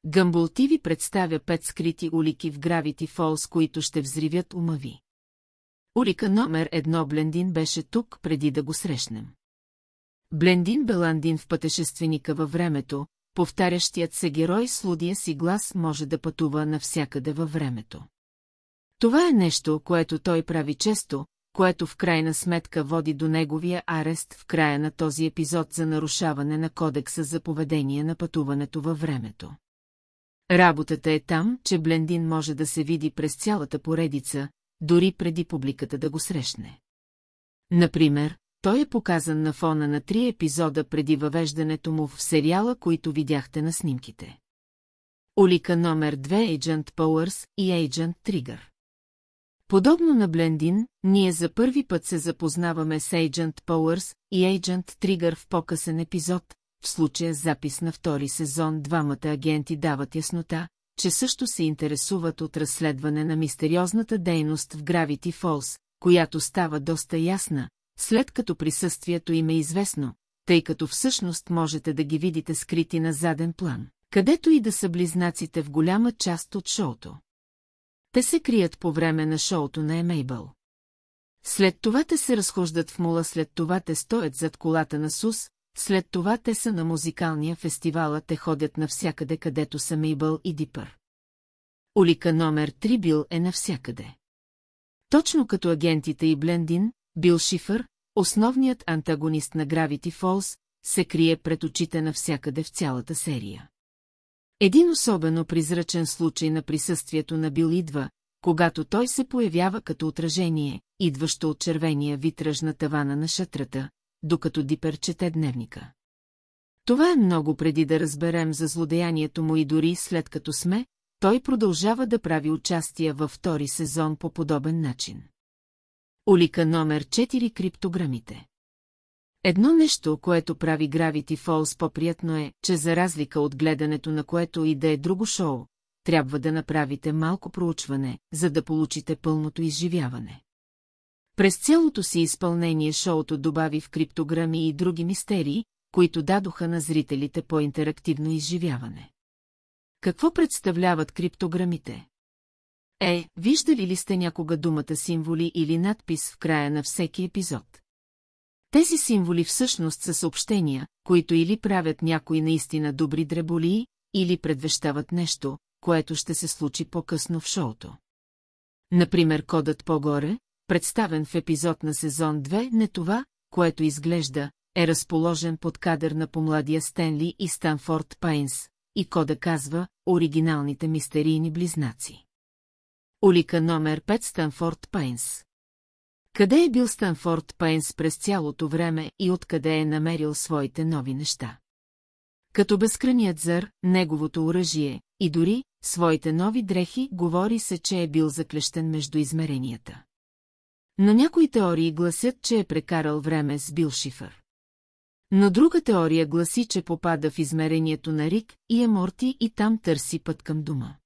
Гъмбъл ТВ представя 5 скрити улики в Гравити Фолс, които ще взривят ума ви. Улика номер 1. Блендин беше тук, преди да го срещнем. Блендин Беландин в Пътешественика във времето, повтарящият се герой с лудия си глас може да пътува навсякъде във времето. Това е нещо, което той прави често, което в крайна сметка води до неговия арест в края на този епизод за нарушаване на кодекса за поведение на пътуването във времето. Работата е там, че Блендин може да се види през цялата поредица, дори преди публиката да го срещне. Например, той е показан на фона на 3 епизода преди въвеждането му в сериала, които видяхте на снимките. Улика номер 2. Agent Powers и Agent Trigger. Подобно на Блендин, ние за първи път се запознаваме с Agent Powers и Agent Trigger в по-късен епизод, в случая запис на 2 сезон. Двамата агенти дават яснота, че също се интересуват от разследване на мистериозната дейност в Gravity Falls, която става доста ясна, след като присъствието им е известно, тъй като всъщност можете да ги видите скрити на заден план, където и да са близнаците в голяма част от шоуто. Те се крият по време на шоуто на Емейбъл. След това те се разхождат в мола, след това те стоят зад колата на Сус, след това те са на музикалния фестивал, те ходят навсякъде, където са Мейбъл и Дипър. Улика номер 3. Бил е навсякъде. Точно като агентите и Блендин, Бил Шифър, основният антагонист на Gravity Falls, се крие пред очите навсякъде в цялата серия. Един особено призрачен случай на присъствието на Бил идва, когато той се появява като отражение, идващо от червения витраж на тавана на шатрата, докато Дипър чете дневника. Това е много преди да разберем за злодеянието му и дори след като сме, той продължава да прави участие във 2 сезон по подобен начин. Улика номер 4. Криптограмите. Едно нещо, което прави Gravity Falls по-приятно е, че за разлика от гледането на което и да е друго шоу, трябва да направите малко проучване, за да получите пълното изживяване. През цялото си изпълнение шоуто добави в криптограми и други мистерии, които дадоха на зрителите по-интерактивно изживяване. Какво представляват криптограмите? Виждали ли сте някога думата символи или надпис в края на всеки епизод? Тези символи всъщност са съобщения, които или правят някои наистина добри дреболии, или предвещават нещо, което ще се случи по-късно в шоуто. Например, кодът по-горе, представен в епизод на сезон 2, не това, което изглежда, е разположен под кадър на помладия Стенли и Станфорд Пайнс, и кода казва оригиналните мистерийни близнаци. Улика номер 5. Станфорд Пайнс. Къде е бил Станфорд Пайнс през цялото време и откъде е намерил своите нови неща? Като безкрайният зър, неговото оръжие и дори своите нови дрехи, говори се, че е бил заклещен между измеренията. Но някои теории гласят, че е прекарал време с Бил Шифър. Но друга теория гласи, че попада в измерението на Рик и Морти и там търси път към дома.